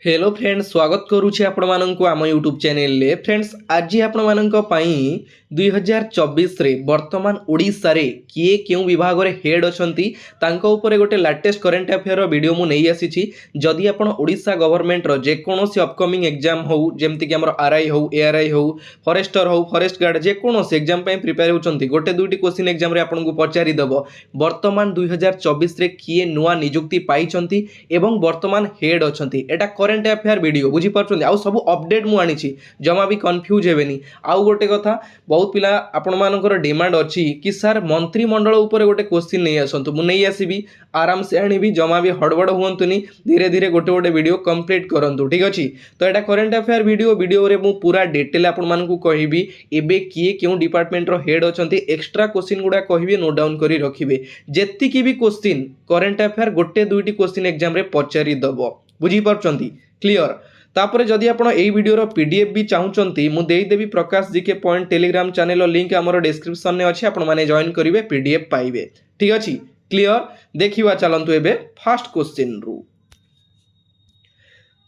Hello friends, स्वागत करुचे आपण माननकु आम यूट्यूब चैनल रे। फ्रेंड्स, आज आपण माननक पई 2024 रे वर्तमान ओडिसा रे किए केउ विभाग रे हेड अछंती तांको ऊपर गोटे लेटेस्ट करंट अफेयर रो वीडियो मु नै आसीची। जदि आपण ओडिसा गवर्नमेंट रो जे कोनोसी अपकमिंग एग्जाम हो, जेमति कि हमर आरआई हो, एआरआई हो, फॉरेस्टर हो, फॉरेस्ट गार्ड जे कोनोसी एग्जाम पई प्रिपेयर होचंती, गोटे दुईटी क्वेश्चन एग्जाम रे आपण को पचारि दबो वर्तमान 2024 रे किए नुवा नियुक्ति पाइचंती एवं वर्तमान हेड अछंती। एटा करंट अफेयर वीडियो बुझी पारछंती, आउ सब अपडेट मु आनिछि, जमा भी कंफ्यूज हेबेनी। आउ गोटे कथा, बहुत पिला आपण मानकर डिमांड अछि कि सर मंत्रिमंडल ऊपर गोटे क्वेश्चन नै आसंतु, मु नै आसीबी, आराम से आनिबी, जमा भी हड़बड़ हुअंतुनी, धीरे धीरे गोटे गोटे वीडियो कंप्लीट करंतु, ठीक अछि। तो एटा करंट अफेयर वीडियो रे मु पूरा डिटेल आपण मानकु कहिबी, एबे किए केउ डिपार्टमेंट रो हेड अछंती, एक्स्ट्रा क्वेश्चन गुडा कहिबी, नोट डाउन करी रखिबे। जेत्ति की भी क्वेश्चन करंट अफेयर गोटे दुईटी क्वेश्चन एग्जाम रे पचारि दबो, बुझी पारछंती, क्लियर। तापर जदि आपण एई वीडियो रो पीडीएफ भी चाहुचंती, मु देई देबी Prakash GK point Telegram channel link हमर डिस्क्रिप्शन ने अछि, आपण माने जॉइन करिवे, पीडीएफ पाइबे, ठीक अछि, क्लियर। देखिवा चलंतु एबे फर्स्ट क्वेश्चन रु।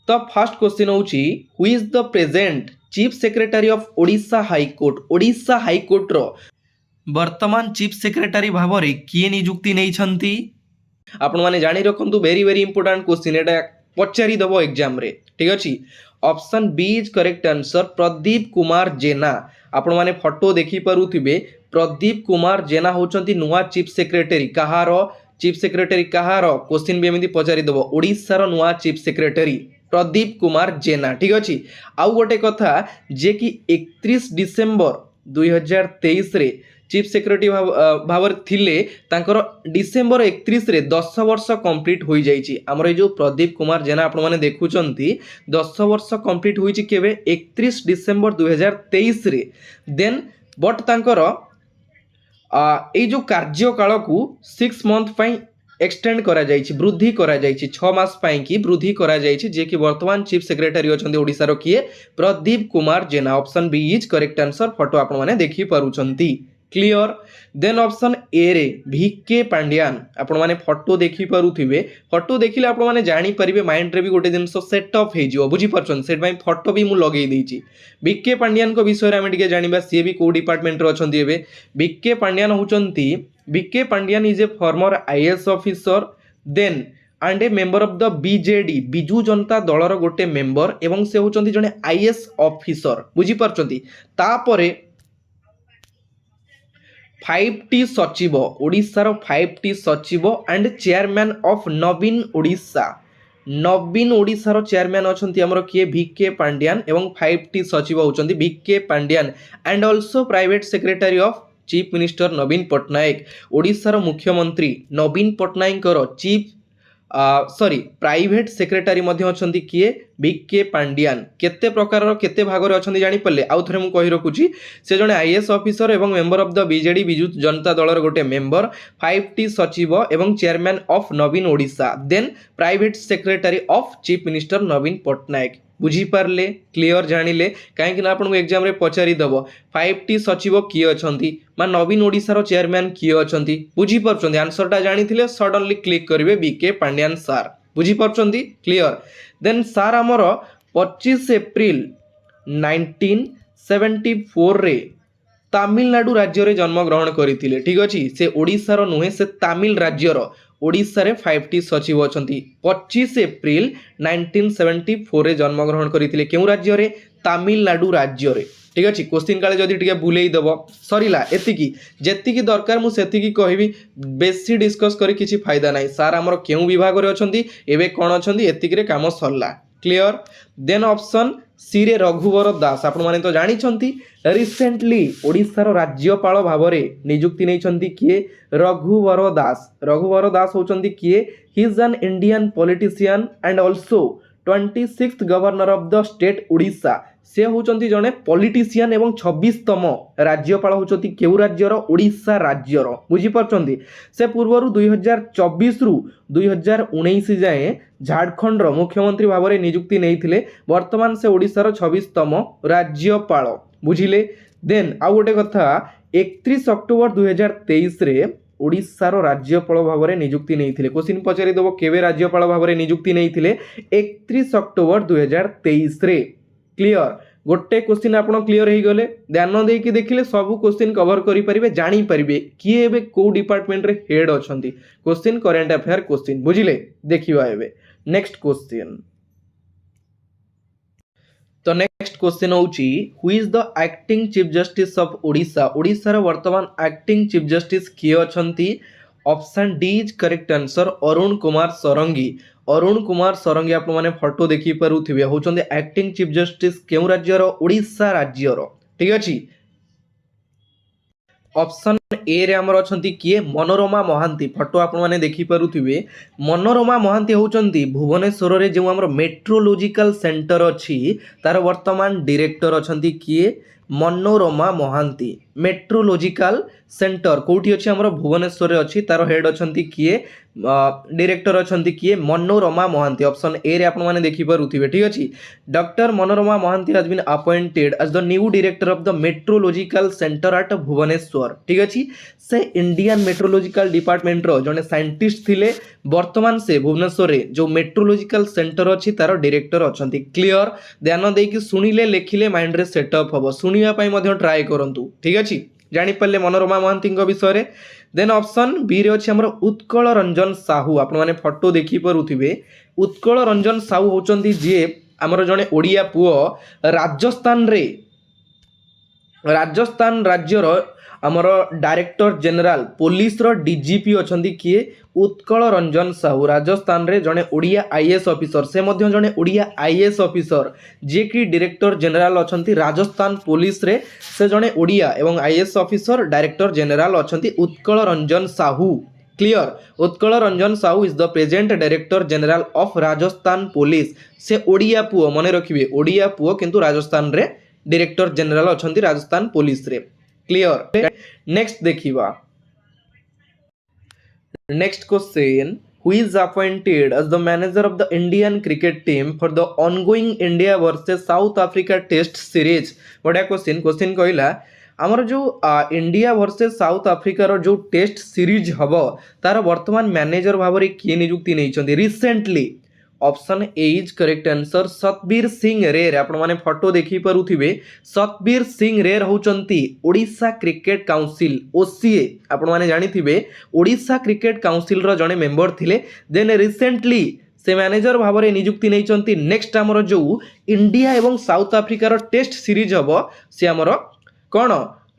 तो फर्स्ट क्वेश्चन होउची, who is the present chief secretary of Odisha high court. Odisha high court रो वर्तमान चीफ सेक्रेटरी भाबरे किए नियुक्ति नै छंती? आपण माने जानि रखंतु, वेरी वेरी इंपोर्टेंट क्वेश्चन, एटा पचारि दबो एग्जाम रे, ठीक अछि। Option B is correct answer, Pradeep Kumar Jena. आपण माने फोटो देखि पारुथिबे, प्रदीप कुमार जेना होचंती नुवा चीफ सेक्रेटरी। कहारो चीफ सेक्रेटरी, कहारो क्वेश्चन भी एमिति पचारि दबो, ओडिसा रो नुवा चीफ सेक्रेटरी प्रदीप कुमार जेना, ठीक अछि। आउ गोटे कथा, जे कि 31 डिसेंबर 2023 रे चीफ सेक्रेटरी भावर थिले, तांकर डिसेंबर 31 रे 10 वर्ष कंप्लीट होई जाईची। हमर ए जो प्रदीप कुमार जेना आपण माने देखुचंती, 10 वर्ष कंप्लीट होईची केबे 31 डिसेंबर 2023 रे। देन बट तांकर ए जो कार्यकाल को 6 मंथ पई एक्सटेंड करा जाईची, वृद्धि करा जाईची, 6 मास पई की वृद्धि करा जाईची, जे कि वर्तमान चीफ सेक्रेटरी अछंती ओडिसा रो किए, Pradeep Kumar Jena. Option B is correct answer, photo आपण माने देखि पारुचंती, क्लियर। देन ऑप्शन ए रे वीके पांड्यान, आपण माने फोटो देखि पारुथिबे, फोटो देखिले आपण माने जानि परिबे, माइंड रे भी गोटे जिंस सेट अप हे जिवो, बुझी परछन, सेट बाय फोटो भी मु लगेई देइची। वीके पांड्यान को विषय रे हम टिके जानिबा, सी भी को डिपार्टमेंट रो अछंती एबे। वीके पांड्यान होचंती, VK Pandian is a former IAS officer, then and a member of the BJD, Biju Janata दलर गोटे मेंबर, एवं से होचंती जने आईएएस ऑफिसर, बुझी परछंती। तापरे 5टी सचिव, ओडिसा रो 5टी सचिव and chairman of Naveen Odisha. Naveen Odisha रो चेयरमैन अछंती हमर किए, वीके पांड्यान, एवं 5टी सचिव होचंती VK Pandian, and also private secretary of chief minister Naveen Patnaik. Odisha रो मुख्यमंत्री नवीन पटनायक रो चीफ प्राइवेट सेक्रेटरी मध्य अछंती किए, वीके पांड्यान। केते प्रकार रो केते भाग रे अछंती जानि पल्ले, आउ थरे मु कहि रखुची, से जने आईएएस ऑफिसर एवं member of the BJD, Biju Janata दलर गोटे मेंबर, 5टी सचिव एवं chairman of Naveen Odisha, then private secretary of chief minister Naveen Patnaik. बुझी पारले, क्लियर जानिले, काहे कि ना आपन को एग्जाम रे पचारि दबो 5टी सचिव किए अछंती, मा नवीन ओडिसा रो चेयरमैन किए अछंती, बुझी परछंती। आंसर टा जानिथिले सडनली क्लिक करिवे वीके पांड्यान सर, बुझी परछंती, क्लियर। देन सर हमर 25 एप्रिल 1974 रे तमिलनाडु राज्य रे जन्म ग्रहण करिथिले, ठीक अछि। से ओडिसा रो नुहे, से तमिल राज्य रो, ओडिसा रे 5टी सचिव अछंती। 25 एप्रिल 1974 रे जन्म ग्रहण करिथिले, केउ राज्य रे? तमिलनाडु राज्य रे, ठीक अछि। क्वेश्चन काले जदि टिके भुलेई दबो, सरीला, एतिकी जेतिकी दरकार मु सेतिकी कहिबी, बेसी डिस्कस करी किछि फायदा नाही। सर हमर केउ विभाग रे अछंती, एबे कोन अछंती, एतिकी रे काम सरला, क्लियर। देन ऑप्शन सी रे रघुवर दास, आपण माने तो जानि छंती, रिसेंटली ओडिसा रो राज्यपाल भाबरे नियुक्ति नै छंती किए, रघुवर दास। रघुवर दास होचंती किए, he is an Indian politician and also 26th governor of the state Odisha. से होचंती जने पॉलिटिशियन एवं 26तम राज्यपाल होचंती केउ राज्यर? ओडिशा राज्यर, बुझी परचंती। से पूर्वरु 2024 रु 2019 जाए झारखंड रो मुख्यमंत्री भाबरे नियुक्ति नैथिले, वर्तमान से ओडिशा रो 26तम राज्यपाल, बुझिले। देन आ गोटे कथा, 31 अक्टोबर 2023 रे ओडिशार राज्यपाल भाव में नियुक्ति नहीं क्वेश्चन पचारिदेव केवे राज्यपाल भाव में नियुक्ति नहीं 31 अक्टोबर 2023 क्लियर गोटे क्वेश्चन आप क्लीयर हो गले ध्यान देकी देखिले सब क्वेश्चन कवर करें जानीपारे किए एवं कौ डिपार्टमेंट रे हेड अच्छा क्वेश्चन करेन्ट अफेयर क्वेश्चन बुझिले देखिवा एवं नेक्स्ट क्वेश्चन तो नेक्स्ट क्वेश्चन होची who is the acting chief justice of Odisha Odisha वर्तमान एक्टिंग चीफ जस्टिस किए अछंती option D is correct answer Arun Kumar Sarangi आप मैंने फोटो देखी पारुथिबे होचंदी एक्टिंग चीफ जस्टिस केउ राज्यर ओडिशा राज्यर ठीक अछि ऑप्शन ए रे हमर अछंती किए मनोरमा महांती फोटो आपण माने देखि पारुथिबे मनोरमा महांती होचंती भुवनेश्वर रे जे हमर मेट्रोलॉजिकल सेंटर अछि तार वर्तमान डायरेक्टर अछंती किए मनोरमा महांती मेट्रोलॉजिकल सेंटर कोठी अछि हमर भुवनेश्वर रे अछि तार हेड अछंती किए डायरेक्टर अछंती किए मनोरमा महांती ऑप्शन ए रे आपण माने देखि पारुथिबे ठीक अछि doctor Manorama Mohanty has been appointed as the new director of the meteorological centre at Bhubaneswar ठीक अछि से इंडियन मेट्रोलॉजिकल डिपार्टमेंट रो जने साइंटिस्ट थिले वर्तमान से भुवनेश्वर रे जो मेट्रोलॉजिकल सेंटर अछि तार डायरेक्टर अछंती क्लियर ध्यान देकी सुनिले लेखिले माइंड रे सेटअप हबो सुनिया पई मध्ये ट्राई करंतु ठीक अछि जानि पाले मनोरमा महांती विषय रे देन ऑप्शन बी रे अछि हमर उत्कल रंजन साहू आपण माने फोटो देखि पारुथिबे उत्कल रंजन साहू होचंती जे हमर जने ओडिया पुओ राजस्थान राज्यर आमर डायरेक्टर जनरल पुलिस रो डीजीपी अछंती किए उत्कल रंजन साहू राजस्थान रे जने ओडिया आईएएस ऑफिसर से मध्य जने ओडिया आईएएस ऑफिसर जे कि डायरेक्टर जनरल अछंती राजस्थान पुलिस रे से जने ओडिया एवं आईएएस ऑफिसर डायरेक्टर जनरल अछंती Utkal Ranjan Sahu clear Utkal Ranjan Sahu is the present director general of Rajasthan police से ओडिया पुओ मने रखिबे ओडिया पुओ किंतु राजस्थान रे डायरेक्टर जनरल अछंती राजस्थान पुलिस रे क्लियर नेक्स्ट देखिबा next question who is appointed as the manager of the Indian cricket team for the ongoing India versus South Africa test series बड़ा क्वेश्चन कहला आमर जो इंडिया वर्सेस साउथ अफ्रीका रो जो test series हबो तार वर्तमान मैनेजर भाव में किए नियुक्ति नहीं recently option A is correct answer Satbir Singh रेर आपण माने फोटो देखि पारुथिबे सतबीर सिंह रेर होचंती ओडिशा क्रिकेट काउंसिल ओसीए आपण माने जानिथिबे ओडिशा क्रिकेट काउंसिल रो जने मेंबर थिले देन रिसेंटली से मैनेजर भाव में नियुक्ति नहीं नेक्स्ट आमर जो इंडिया एवं साउथ अफ्रीका रो टेस्ट सीरीज हबो से आमर कौन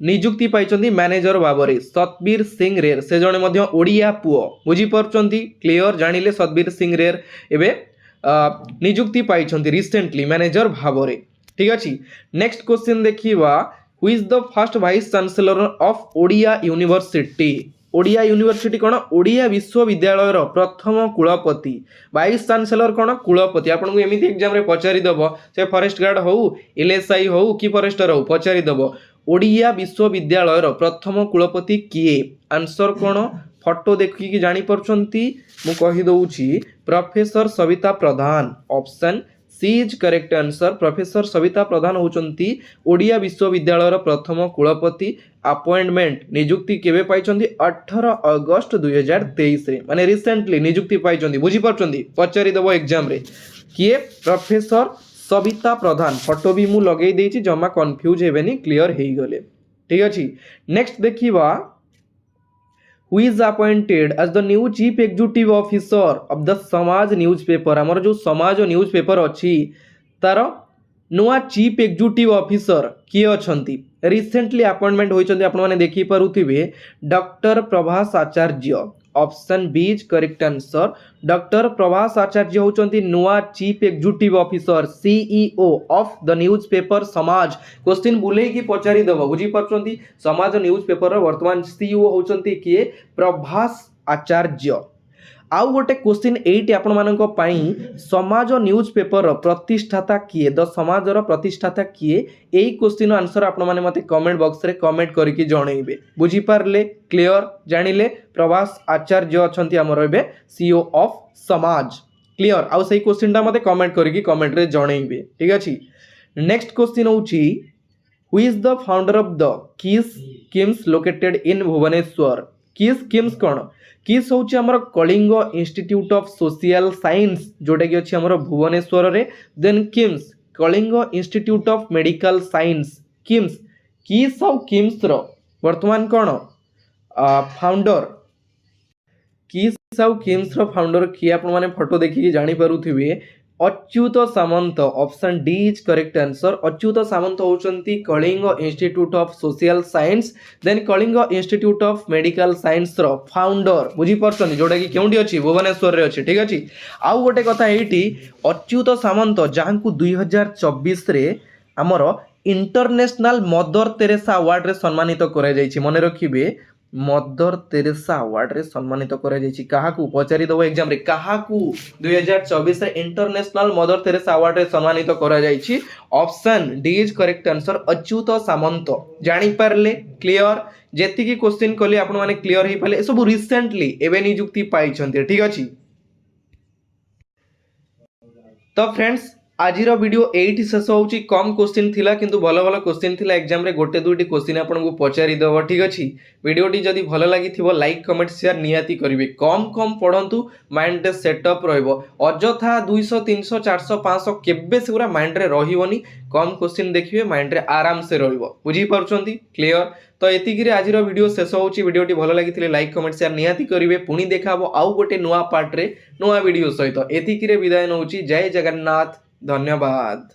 नियुक्ति पाई मैनेजर भाव में सतबीर सिंह रेर से जने मध्य ओडिया पुओ बुझी पारुचंती क्लियर जानिले सतबीर सिंह रेर एबे नियुक्ति पाई रिसेंटली मैनेजर भाव में ठीक अच्छे नेक्स्ट क्वेश्चन देखिवा who is the first vice chancellor of Odia university कौन ओडिया विश्वविद्यालय प्रथम कुलपति वाइस चांसलर कौन कुलपति आपको एमती एग्जाम पचारिदेव से फॉरेस्ट गार्ड हो एलएसआई हो कि फॉरेस्टर हो पचारिदेव ओडिया विश्वविद्यालय प्रथम कुलपति किए आंसर कौन फोटो देखिकी जानी परछंती मु कहि दउची professor Savita Pradhan option C is correct answer professor Savita Pradhan होचंती ओडिया विश्वविद्यालय प्रथम कुलपति अपॉइंटमेंट नियुक्ति केबे पाइचंती 18 अगस्त 2023 रे माने रिसेंटली नियुक्ति पाइचंती बुझी परछंती पचारि देबो एग्जाम रे किए प्रोफेसर सविता प्रधान फोटो भी मु लगेई देछि जमा कंफ्यूज हेबेनी क्लियर हेई गले ठीक अछि नेक्स्ट देखिबा who is appointed as the new chief executive officer of the समाज न्यूज़पेपर हमर जो समाज न्यूज़पेपर अछि तार नुआ चीफ एग्जीक्यूटिव ऑफिसर किए अछंती रिसेंटली अपॉइंटमेंट होइचंती आपण माने देखि पारुथिबे doctor Prabhas Acharya option B is correct answer doctor Prabhas Acharya होचंती नुआ chief executive officer CEO of the newspaper Samaj question बुले की पचारि देबो बुझी परछंती समाज न्यूज़पेपर वर्तमान सीईओ होचंती किए प्रभास आचार्य आउ गोटे क्वेश्चन एटी आपण मानक पई समाज न्यूज़पेपर प्रतिष्ठाता किए द समाजर प्रतिष्ठाता किए एई क्वेश्चन आंसर आपण माने मते कमेंट बॉक्स रे कमेंट करके जणैबे बुझी पारले क्लियर जानिले प्रभास आचार्य अछंती हमर एबे सीईओ ऑफ समाज क्लियर आउ सही क्वेश्चनटा मते कमेंट करके कमेंट रे जणैबे ठीक अछि नेक्स्ट क्वेश्चन होची who is the founder of the KIMS located in Bhubaneswar KISS KIMS कौन किस हूँ आमर Kalinga institute of social science जोटा कि अच्छी आमर भुवनेश्वर रे then KIMS Kalinga institute of medical science KIMS KISS आउ किम्स रो वर्तमान कौन फाउंडर किस आउ किम्स रो फाउंडर किए आपण माने फोटो देखिए जानी पारुथिबे Achyuta Samanta option D is correct answer Achyuta Samanta होचंती Kalinga institute of social science then Kalinga institute of medical science रो फाउंडर बुझी परछन जोटा कि केउंडी अछि भुवनेश्वर रे अछि ठीक अछि आउ गोटे कथा एठी अच्युत सामंत जहांकु 2024 रे हमर इंटरनेशनल मदर तेरेसा अवार्ड रे सम्मानित करा जायछि मने रखिबे मदर तेरेसा अवार्ड रे सम्मानित करा जायछि काहाकू पचारि दबो एग्जाम रे काहाकू 2024 रे इंटरनेशनल मदर तेरेसा अवार्ड रे सम्मानित करा जायछि option D is correct answer Achyuta Samanta जानि पारले क्लियर जेति की क्वेश्चन कली आपण माने क्लियर हे पाले सब रिसेंटली एबे नियुक्ति पाइछन्ते ठीक अछि तो फ्रेंड्स आजिर वीडियो एठी शेष होउची कम क्वेश्चन थिला किंतु भलो भलो क्वेश्चन थिला एग्जाम रे गोटे दुईटी क्वेश्चन आपन को पचारि देबो ठीक अछि वीडियोटी जदी भलो लागि थिबो लाइक कमेंट शेयर नियाती करिवे कम कम पढंतु माइंड रे सेटअप रहइबो अजथा 200 300 400 500 केबे सेगुरा माइंड रे रहिबोनी कम क्वेश्चन देखिवे माइंड रे आराम से रहइबो बुझी परछंती क्लियर तो एतिकी रे आजिर वीडियो शेष होउची वीडियोटी भलो लागि थिले लाइक कमेंट शेयर नियाती करिवे पुनी देखाबो आउ गोटे नुवा पार्ट रे नुवा वीडियो सहित एतिकी रे विदाय नउची जय जगन्नाथ धन्यवाद।